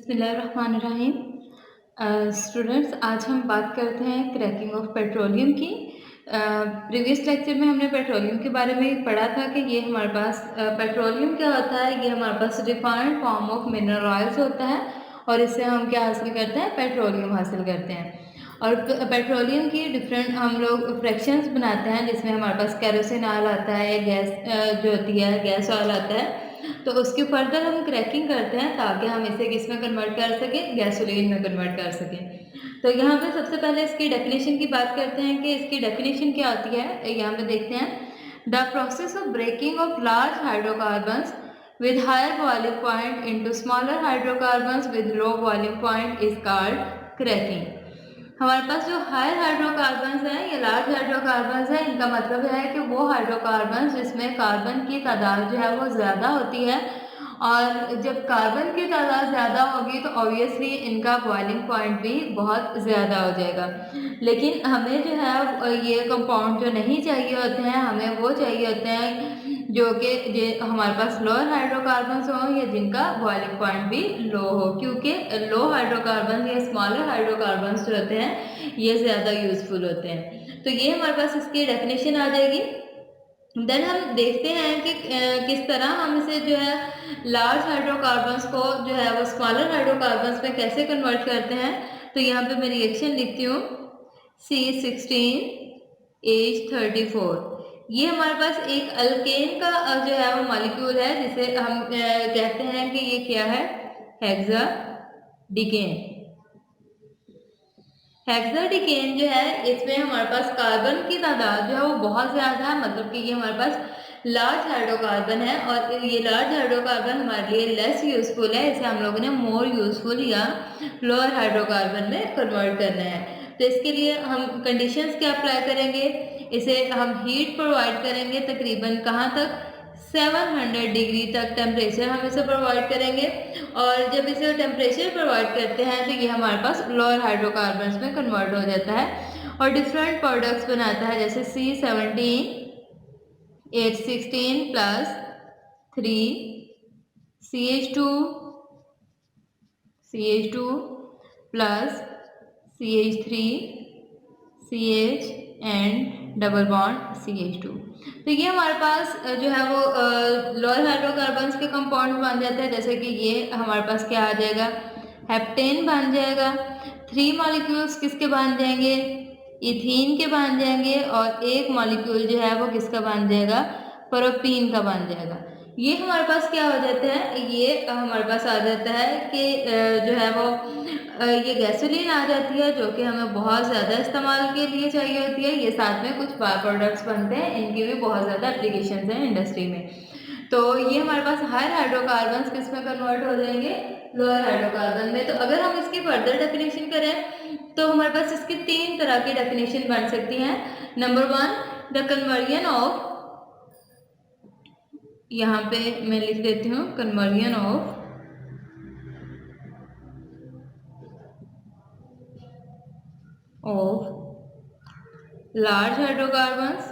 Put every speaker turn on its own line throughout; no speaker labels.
बिस्मिल्लाहिर्रहमानिर्रहीम। स्टूडेंट्स, आज हम बात करते हैं क्रैकिंग ऑफ पेट्रोलियम की। प्रीवियस लेक्चर में हमने पेट्रोलियम के बारे में पढ़ा था कि ये हमारे पास पेट्रोलियम क्या होता है। ये हमारे पास refined form of mineral oils होता है और इससे हम क्या हासिल करते हैं, पेट्रोलियम हासिल करते हैं। और पेट्रोलियम की डिफरेंट हम लोग फ्रैक्शंस बनाते हैं, जिसमें हमारे पास केरोसिन ऑयल आता है, गैस जो होती है गैस ऑयल आता है। तो उसके फर्दर हम क्रैकिंग करते हैं ताकि हम इसे किस में कन्वर्ट कर सकें, गैसोलीन में कन्वर्ट कर सकें। तो यहाँ पे सबसे पहले इसकी डेफिनेशन की बात करते हैं कि इसकी डेफिनेशन क्या होती है। यहाँ पे देखते हैं, the process of breaking of large hydrocarbons with higher boiling point into smaller hydrocarbons with low boiling point is called cracking। हमारे पास जो हायर हाइड्रोकार्बन्स हैं या लार्ज हाइड्रोकार्बन्स हैं, इनका मतलब है कि वो हाइड्रोकार्बन्स जिसमें कार्बन की तादाद जो है वो ज़्यादा होती है, और जब कार्बन की तादाद ज़्यादा होगी तो ऑब्वियसली इनका बॉइलिंग पॉइंट भी बहुत ज़्यादा हो जाएगा। लेकिन हमें जो है ये कंपाउंड जो नहीं चाहिए होते हैं, हमें वो चाहिए होते हैं जो कि हमारे पास लोअर हाइड्रोकार्बन्स हों या जिनका बॉइलिंग पॉइंट भी लो हो, क्योंकि लो हाइड्रोकार्बन या स्मॉलर हाइड्रोकार्बन्स जो होते हैं ये ज़्यादा यूज़फुल होते हैं। तो ये हमारे पास इसकी डेफिनेशन आ जाएगी। देन हम देखते हैं कि किस तरह हम इसे जो है लार्ज हाइड्रोकार्बन्स को जो है वो स्मॉलर हाइड्रोकार्बन्स में कैसे कन्वर्ट करते हैं। तो यहाँ पे मैं रिएक्शन लिखती हूँ C16H34। ये हमारे पास एक अल्केन का जो है वो मॉलिक्यूल है, जिसे हम कहते हैं कि ये क्या है, हेक्साडिकेन। हेक्साडिकेन जो है इसमें हमारे पास कार्बन की तादाद जो है वो बहुत ज़्यादा है, मतलब कि ये हमारे पास लार्ज हाइड्रोकार्बन है और ये लार्ज हाइड्रोकार्बन हमारे लिए लेस यूज़फुल है। इसे हम लोगों ने मोर यूज़फुल या लोअर हाइड्रोकार्बन में कन्वर्ट करना है। तो इसके लिए हम कंडीशंस क्या अप्लाई करेंगे, इसे हम हीट प्रोवाइड करेंगे तकरीबन कहाँ तक, 700 डिग्री तक टेम्परेचर हम इसे प्रोवाइड करेंगे। और जब इसे टेम्परेचर प्रोवाइड करते हैं तो ये हमारे पास लोअर हाइड्रोकार्बन्स में कन्वर्ट हो जाता है और डिफरेंट प्रोडक्ट्स बनाता है, जैसे C17H16 plus 3CH2 plus CH3CH and double bond CH2। तो ये हमारे पास जो है वो लोअर हाइड्रोकार्बन्स के कंपाउंड बन जाते हैं, जैसे कि ये हमारे पास क्या आ जाएगा, हेप्टेन बन जाएगा। 3 मॉलिक्यूल्स किसके बन जाएंगे, इथीन के बन जाएंगे, और एक मॉलिक्यूल जो है वो किसका बन जाएगा, प्रोपीन का बन जाएगा। ये हमारे पास क्या हो जाता है, ये हमारे पास आ जाता है कि जो है वो ये गैसोलीन आ जाती है, जो कि हमें बहुत ज़्यादा इस्तेमाल के लिए चाहिए होती है। ये साथ में कुछ बाय प्रोडक्ट्स बनते हैं, इनकी भी बहुत ज़्यादा एप्लीकेशंस हैं इंडस्ट्री में। तो ये हमारे पास हायर हाइड्रोकार्बन्स किस में कन्वर्ट हो जाएंगे, लोअर हाइड्रोकार्बन में। तो अगर हम इसकी फर्दर डेफिनेशन करें तो हमारे पास इसकी 3 तरह की डेफिनेशन बन सकती हैं। नंबर 1, द कन्वर्जन ऑफ, यहाँ पे मैं लिख देती हूँ, conversion of large hydrocarbons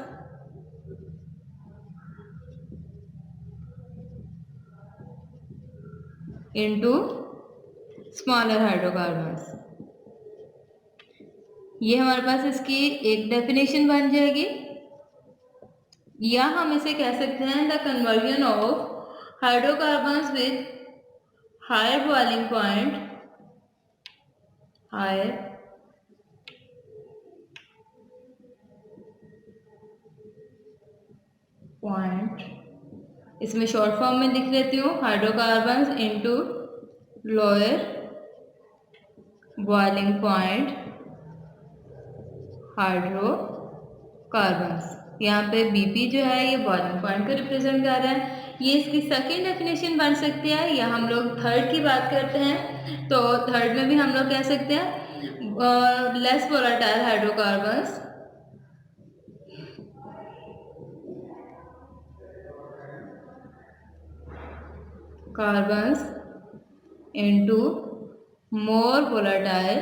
into smaller hydrocarbons। ये हमारे पास इसकी एक डेफिनेशन बन जाएगी, या हम इसे कह सकते हैं the conversion of hydrocarbons with higher boiling point, higher point, इसमें शॉर्ट फॉर्म में लिख लेती हूँ, hydrocarbons into lower boiling point hydrocarbons. यहाँ पे BP जो है ये बॉइलिंग पॉइंट को रिप्रेजेंट कर रहा है। ये इसकी सेकंड डेफिनेशन बन सकती है, या हम लोग थर्ड की बात करते हैं तो थर्ड में भी हम लोग कह सकते हैं less volatile hydrocarbons carbons into more volatile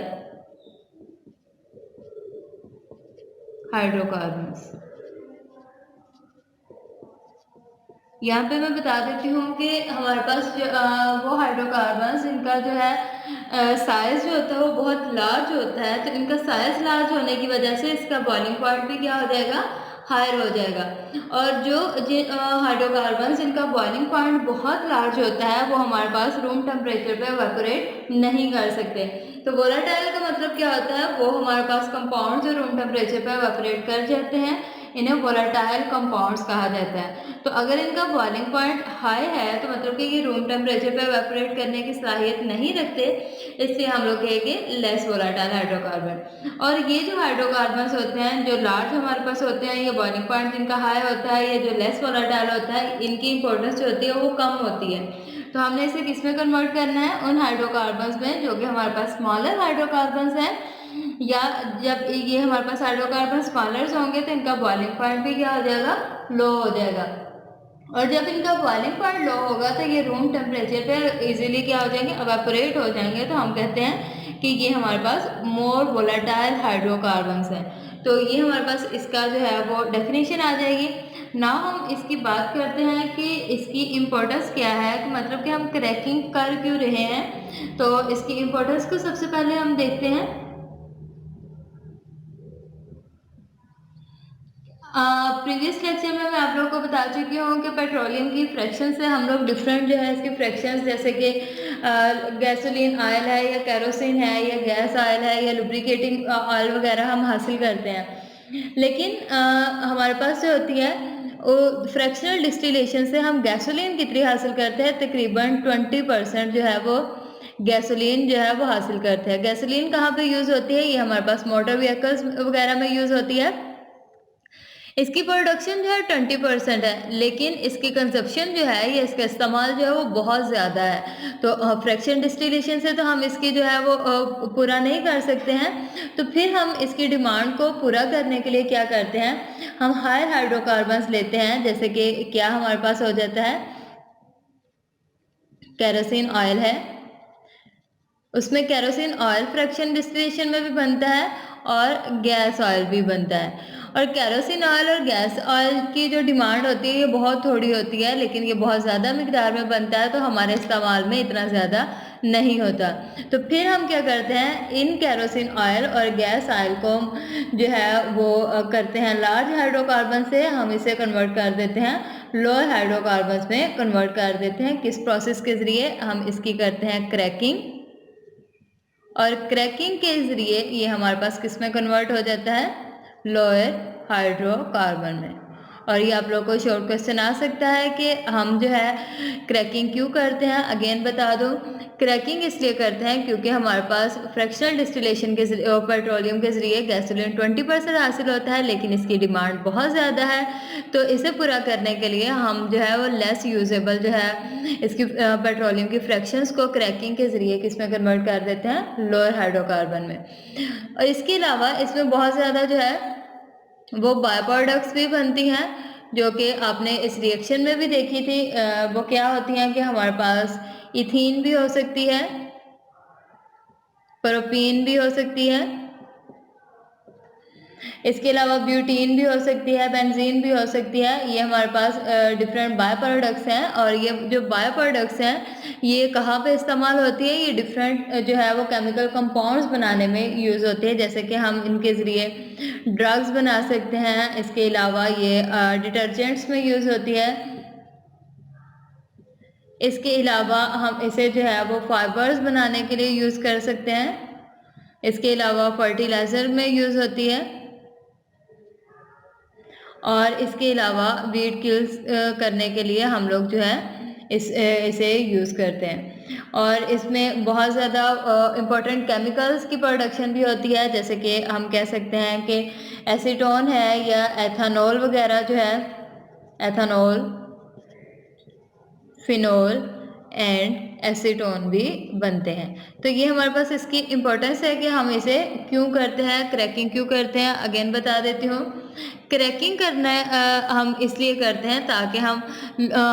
hydrocarbons. यहाँ पे मैं बता देती हूँ कि हमारे पास वो हाइड्रोकार्बन्स इनका जो है साइज़ जो होता है वो बहुत लार्ज होता है, तो इनका साइज़ लार्ज होने की वजह से इसका बॉइलिंग पॉइंट भी क्या हो जाएगा, हायर हो जाएगा। और जो हाइड्रोकार्बन्स इनका बॉइलिंग पॉइंट बहुत लार्ज होता है वो हमारे पास रूम टेम्परेचर पे इवेपोरेट नहीं कर सकते। तो वोलेटाइल का मतलब क्या होता है, वो हमारे पास कंपाउंड जो रूम टेम्परेचर पे इवेपोरेट कर जाते हैं, इन्हें वोलेटाइल कंपाउंड्स कहा जाता है। तो अगर इनका बॉइलिंग पॉइंट हाई है तो मतलब कि ये रूम टेम्परेचर पे इवेपोरेट करने की सलाहियत नहीं रखते, इसलिए हम लोग कहेंगे लेस वोलेटाइल हाइड्रोकार्बन। और ये जो हाइड्रोकार्बन्स होते हैं जो लार्ज हमारे पास होते हैं, ये बॉइलिंग पॉइंट जिनका हाई होता है, ये जो लेस वोलेटाइल होता है, इनकी इंपॉर्टेंस जो होती है वो कम होती है। तो हमने इसे किस में कन्वर्ट करना है, उन हाइड्रोकार्बन्स में जो कि हमारे पास स्मॉलर हाइड्रोकार्बन्स हैं, या जब ये हमारे पास हाइड्रोकार्बन स्मॉलर होंगे तो इनका बॉइलिंग पॉइंट भी क्या हो जाएगा, लो हो जाएगा। और जब इनका बॉइलिंग पॉइंट लो होगा तो ये रूम टेम्परेचर पे इजीली क्या हो जाएंगे, एवापोरेट हो जाएंगे। तो हम कहते हैं कि ये हमारे पास मोर वोलेटाइल हाइड्रोकार्बन्स हैं। तो ये हमारे पास इसका जो है वो डेफिनेशन आ जाएगी। ना हम इसकी बात करते हैं कि इसकी इम्पोर्टेंस क्या है, कि मतलब कि हम क्रैकिंग कर क्यों रहे हैं। तो इसकी इम्पोर्टेंस को सबसे पहले हम देखते हैं। प्रीवियस लेक्चर में मैं आप लोगों को बता चुकी हूँ कि पेट्रोलियम की फ्रैक्शन से हम लोग डिफरेंट जो है इसकी फ्रैक्शंस, जैसे कि गैसोलीन ऑयल है या कैरोसिन है या गैस ऑयल है या लुब्रिकेटिंग ऑयल वगैरह हम हासिल करते हैं। लेकिन हमारे पास जो होती है वो फ्रैक्शनल डिस्टिलेशन से हम गैसोलीन कितनी हासिल करते हैं, तकरीबन 20% जो है वो गैसोलीन जो है वो हासिल करते हैं। गैसोलीन कहाँ पे यूज़ होती है, ये हमारे पास मोटर व्हीकल्स वगैरह में यूज़ होती है। इसकी प्रोडक्शन जो है 20% है, लेकिन इसकी कंजप्शन जो है, या इसका इस्तेमाल जो है वो बहुत ज़्यादा है। तो फ्रैक्शन डिस्टिलेशन से तो हम इसकी जो है वो पूरा नहीं कर सकते हैं। तो फिर हम इसकी डिमांड को पूरा करने के लिए क्या करते हैं, हम हायर हाइड्रोकार्बन्स लेते हैं। जैसे कि क्या हमारे पास हो जाता है, केरोसिन ऑयल है, उसमें केरोसिन ऑयल फ्रैक्शन डिस्टिलेशन में भी बनता है और गैस ऑयल भी बनता है। और केरोसिन ऑयल और गैस ऑयल की जो डिमांड होती है ये बहुत थोड़ी होती है, लेकिन ये बहुत ज़्यादा मिकदार में बनता है, तो हमारे इस्तेमाल में इतना ज़्यादा नहीं होता। तो फिर हम क्या करते हैं, इन केरोसिन ऑयल और गैस ऑयल को जो है वो करते हैं लार्ज हाइड्रोकार्बन से हम इसे कन्वर्ट कर देते हैं लोअर हाइड्रोकार्बन्स में कन्वर्ट कर देते हैं। किस प्रोसेस के ज़रिए, हम इसकी करते हैं क्रैकिंग। और क्रैकिंग के ज़रिए ये हमारे पास किस में कन्वर्ट हो जाता है, लोअर हाइड्रोकार्बन में। और ये आप लोगों को शॉर्ट क्वेश्चन आ सकता है कि हम जो है क्रैकिंग क्यों करते हैं। अगेन बता दूं, क्रैकिंग इसलिए करते हैं क्योंकि हमारे पास फ्रैक्शनल डिस्टिलेशन के पेट्रोलियम के ज़रिए गैसोलीन 20% हासिल होता है, लेकिन इसकी डिमांड बहुत ज़्यादा है। तो इसे पूरा करने के लिए हम जो है वो लेस यूजेबल जो है इसकी पेट्रोलियम की फ्रैक्शंस को क्रैकिंग के ज़रिए किस में कन्वर्ट कर देते हैं, लोअर हाइड्रोकार्बन में। और इसके अलावा इसमें बहुत ज़्यादा जो है वो बाय प्रोडक्ट्स भी बनती हैं, जो कि आपने इस रिएक्शन में भी देखी थी। वो क्या होती हैं कि हमारे पास इथीन भी हो सकती है, प्रोपीन भी हो सकती है, इसके अलावा ब्यूटीन भी हो सकती है, बेंजीन भी हो सकती है। ये हमारे पास डिफरेंट बाय प्रोडक्ट्स हैं। और ये जो बाय प्रोडक्ट्स हैं ये कहाँ पे इस्तेमाल होती है, ये डिफरेंट जो है वो केमिकल कंपाउंड्स बनाने में यूज़ होती है। जैसे कि हम इनके ज़रिए ड्रग्स बना सकते हैं। इसके अलावा ये डिटर्जेंट्स में यूज़ होती है। इसके अलावा हम इसे जो है वो फाइबर्स बनाने के लिए यूज़ कर सकते हैं। इसके अलावा फर्टिलाइज़र में यूज़ होती है। और इसके अलावा वीड किल्स करने के लिए हम लोग जो है इसे यूज़ करते हैं। और इसमें बहुत ज़्यादा इम्पोर्टेंट केमिकल्स की प्रोडक्शन भी होती है। जैसे कि हम कह सकते हैं कि एसीटोन है या एथानॉल वगैरह जो है, एथानॉल, फिनोल एंड एसीटोन भी बनते हैं। तो ये हमारे पास इसकी इम्पोर्टेंस है कि हम इसे क्यों करते हैं, क्रैकिंग क्यों करते हैं। अगेन बता देती हूँ क्रैकिंग करना हम इसलिए करते हैं ताकि हम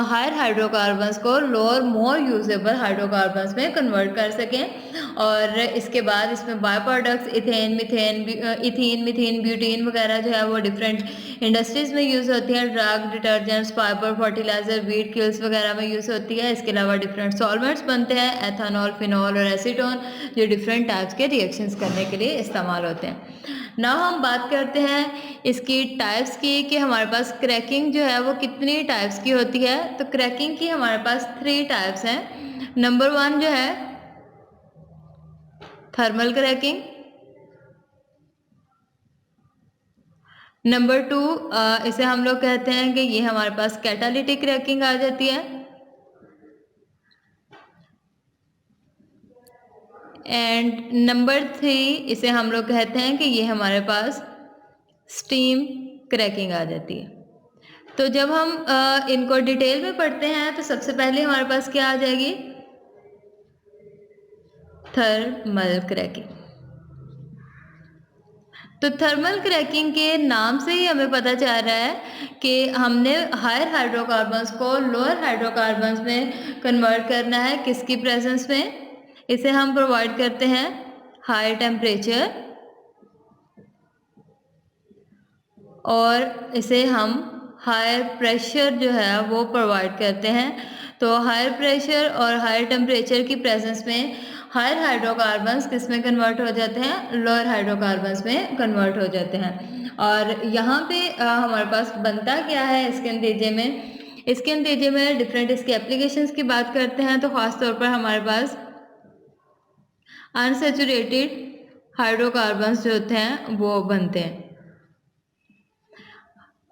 हायर हाइड्रोकार्बन्स को लोअर मोर यूजेबल हाइड्रोकार्बन्स में कन्वर्ट कर सकें और इसके बाद इसमें by products ethene methane butane वगैरह जो है वो डिफरेंट इंडस्ट्रीज में यूज़ होती है। ड्रग, डिटर्जेंट्स, फाइबर, फर्टिलाइजर, वीट क्यूल्स वगैरह में यूज़ होती है। इसके अलावा डिफरेंट सॉल्वेंट्स बनते हैं, एथेनॉल, फिनॉल और एसीटोन, जो डिफरेंट टाइप्स के रिएक्शंस करने के लिए इस्तेमाल होते हैं। नाउ हम बात करते हैं इसकी टाइप्स की कि हमारे पास क्रैकिंग जो है वो कितनी टाइप्स की होती है। तो क्रैकिंग की हमारे पास 3 टाइप्स हैं। नंबर 1 जो है थर्मल क्रैकिंग, नंबर 2 इसे हम लोग कहते हैं कि ये हमारे पास कैटालिटिक क्रैकिंग आ जाती है, एंड नंबर 3 इसे हम लोग कहते हैं कि ये हमारे पास स्टीम क्रैकिंग आ जाती है। तो जब हम इनको डिटेल में पढ़ते हैं तो सबसे पहले हमारे पास क्या आ जाएगी, थर्मल क्रैकिंग। तो थर्मल क्रैकिंग के नाम से ही हमें पता चल रहा है कि हमने हायर हाइड्रोकार्बन्स को लोअर हाइड्रोकार्बन्स में कन्वर्ट करना है। किसकी प्रेजेंस में? इसे हम प्रोवाइड करते हैं हाई टेम्परेचर और इसे हम हायर प्रेशर जो है वो प्रोवाइड करते हैं। तो हायर प्रेशर और हायर टेम्परेचर की प्रेजेंस में हायर हाइड्रोकार्बन्स किस में कन्वर्ट हो जाते हैं, लोअर हाइड्रोकार्बन्स में कन्वर्ट हो जाते हैं। और यहाँ पे हमारे पास बनता क्या है इसके नतीजे में, इसके नतीजे में डिफरेंट इसके एप्लीकेशंस की बात करते हैं तो ख़ास तौर पर हमारे पास अनसैचुरेटेड हाइड्रोकार्बन्स जो होते हैं वो बनते हैं।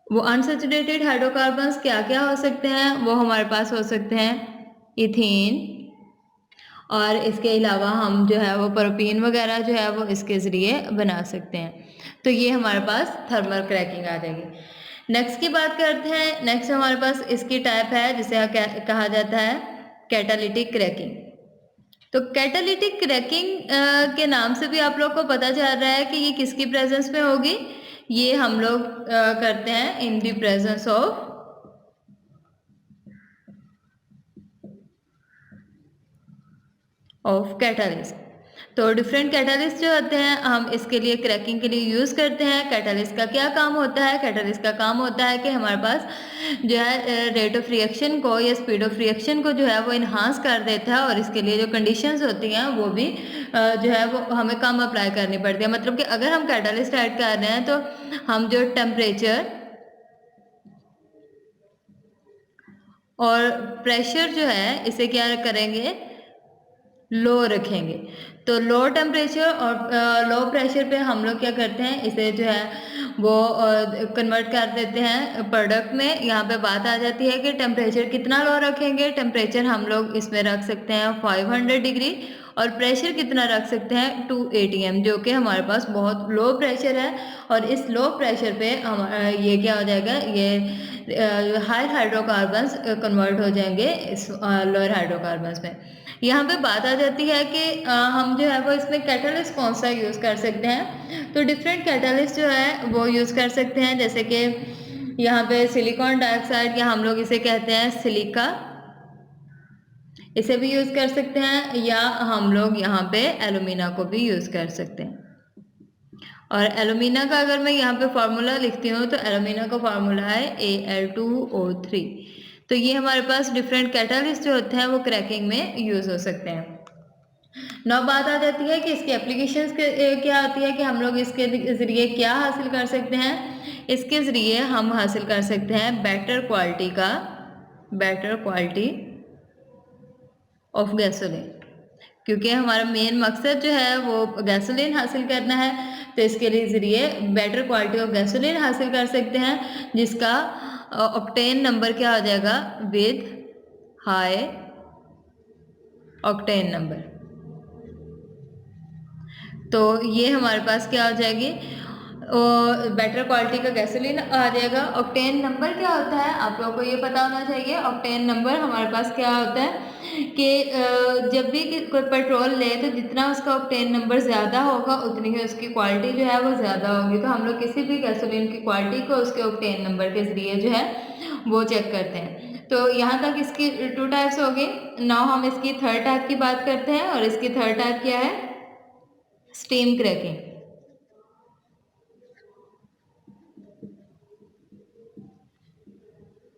वो अनसैचुरेटेड हाइड्रोकार्बन्स क्या क्या हो सकते हैं, वो हमारे पास हो सकते हैं इथेन, और इसके अलावा हम जो है वो प्रोपेन वगैरह जो है वो इसके ज़रिए बना सकते हैं। तो ये हमारे पास थर्मल क्रैकिंग आ जाएगी। नेक्स्ट की बात करते हैं। नेक्स्ट हमारे पास इसकी टाइप है जिसे कहा जाता है कैटालिटिक क्रैकिंग। तो कैटालिटिक क्रैकिंग के नाम से भी आप लोग को पता चल रहा है कि ये किसकी प्रेजेंस में होगी। ये हम लोग करते हैं in the presence of catalyst. तो डिफरेंट कैटालिस्ट जो होते हैं हम इसके लिए क्रैकिंग के लिए यूज़ करते हैं। कैटालिस्ट का क्या काम होता है? कैटालिस्ट का काम होता है कि हमारे पास जो है रेट ऑफ रिएक्शन को या स्पीड ऑफ रिएक्शन को जो है वो इन्हांस कर देता है, और इसके लिए जो कंडीशंस होती हैं वो भी जो है वो हमें कम अप्लाई करनी पड़ती है। मतलब कि अगर हम कैटालिस्ट ऐड कर रहे हैं तो हम जो टेम्परेचर और प्रेशर जो है इसे क्या करेंगे, लो रखेंगे। तो लो टेम्परेचर और लो प्रेशर पे हम लोग क्या करते हैं, इसे जो है वो कन्वर्ट कर देते हैं प्रोडक्ट में। यहाँ पे बात आ जाती है कि टेम्परेचर कितना लो रखेंगे। टेम्परेचर हम लोग इसमें रख सकते हैं 500 डिग्री, और प्रेशर कितना रख सकते हैं 2 atm, जो कि हमारे पास बहुत लो प्रेशर है। और इस लो प्रेशर पे ये क्या हो जाएगा, ये हायर हाइड्रोकार्बन्स कन्वर्ट हो जाएंगे इस लोअर हाइड्रोकार्बन्स में। यहाँ पे बात आ जाती है कि हम जो है वो इसमें कैटालिस्ट कौन सा यूज़ कर सकते हैं। तो डिफरेंट कैटालिस्ट जो है वो यूज़ कर सकते हैं, जैसे कि यहाँ पे सिलिकॉन डाइऑक्साइड या हम लोग इसे कहते हैं सिलिका, इसे भी यूज़ कर सकते हैं, या हम लोग यहाँ पे एलुमिना को भी यूज़ कर सकते हैं। और एलुमिना का अगर मैं यहाँ पे फार्मूला लिखती हूँ तो एलुमिना का फार्मूला है Al2O3। तो ये हमारे पास डिफरेंट कैटालिस्ट जो होते हैं वो क्रैकिंग में यूज़ हो सकते हैं। नौ बात आ जाती है कि इसकी एप्लीकेशंस क्या आती है कि हम लोग इसके ज़रिए क्या हासिल कर सकते हैं। इसके ज़रिए हम हासिल कर सकते हैं बेटर क्वालिटी ऑफ गैसोलीन, क्योंकि हमारा मेन मकसद जो है वो गैसोलीन हासिल करना है। तो इसके लिए ज़रिए बेटर क्वालिटी ऑफ गैसोलीन हासिल कर सकते हैं, जिसका ऑक्टेन नंबर क्या हो जाएगा, विद हाई ऑक्टेन नंबर। तो ये हमारे पास क्या हो जाएगी, बेटर क्वालिटी का गैसोलीन आ जाएगा। ऑक्टेन नंबर क्या होता है आप लोगों को ये पता होना चाहिए। ऑक्टेन नंबर हमारे पास क्या होता है, कि जब भी कोई पेट्रोल ले तो जितना उसका ऑक्टेन नंबर ज़्यादा होगा उतनी ही उसकी क्वालिटी जो है वो ज़्यादा होगी। तो हम लोग किसी भी गैसोलीन की क्वालिटी को उसके ऑक्टेन नंबर के ज़रिए जो है वो चेक करते हैं। तो यहाँ तक इसकी 2 टाइप्स हो गई। नाउ हम इसकी थर्ड टाइप की बात करते हैं और इसकी थर्ड टाइप क्या है? Steam cracking.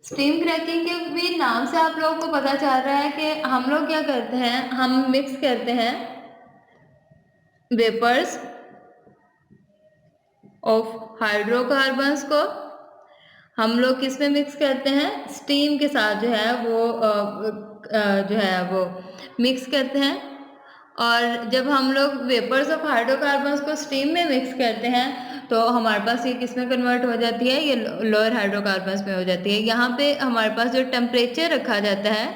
स्टीम क्रैकिंग के भी नाम से आप लोगों को पता चल रहा है कि हम लोग क्या करते हैं, हम मिक्स करते हैं वेपर्स ऑफ हाइड्रोकार्बन्स को हम लोग किस में मिक्स करते हैं? स्टीम के साथ जो है वो मिक्स करते हैं। और जब हम लोग वेपर्स ऑफ हाइड्रोकार्बन्स को स्टीम में मिक्स करते हैं तो हमारे पास ये किस में कन्वर्ट हो जाती है? ये लोअर हाइड्रोकार्बन्स में हो जाती है। यहाँ पे हमारे पास जो टेम्परेचर रखा जाता है,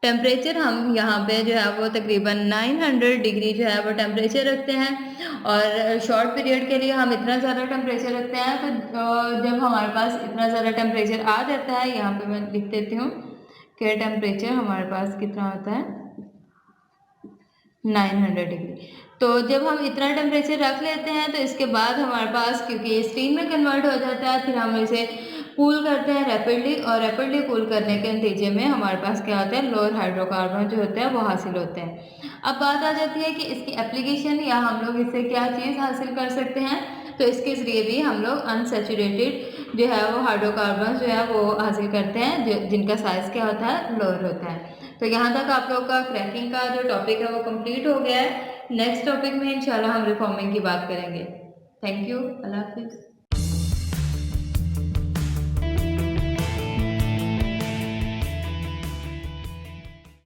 टेम्परेचर हम यहाँ पे जो है वो तकरीबन 900 डिग्री जो है वो टेम्परेचर रखते हैं और शॉर्ट पीरियड के लिए हम इतना ज़्यादा टेम्परेचर रखते हैं। तो जब हमारे पास इतना ज़्यादा टेम्परेचर आ जाता है, यहाँ पे मैं लिख देती हूँ कि टेम्परेचर हमारे पास कितना होता है 900 डिग्री। तो जब हम इतना टेम्परेचर रख लेते हैं तो इसके बाद हमारे पास, क्योंकि ये स्टीम में कन्वर्ट हो जाता है, फिर हम इसे कूल करते हैं रैपिडली और रैपिडली कूल करने के नतीजे में हमारे पास क्या होता है, लोअर हाइड्रोकार्बन जो होते हैं वो हासिल होते हैं। अब बात आ जाती है कि इसकी एप्लीकेशन या हम लोग इससे क्या चीज़ हासिल कर सकते हैं। तो इसके ज़रिए भी हम लोग अनसैचुरेटेड जो है वो हाइड्रोकार्बन जो है वो हासिल करते हैं, जिनका साइज़ क्या होता है, लोअर होता है। तो यहाँ तक आप लोग का क्रैकिंग का जो टॉपिक है वो कंप्लीट हो गया है। नेक्स्ट टॉपिक में इंशाल्लाह हम रिफॉर्मिंग की बात करेंगे। Thank you. अल्लाह हाफिज़।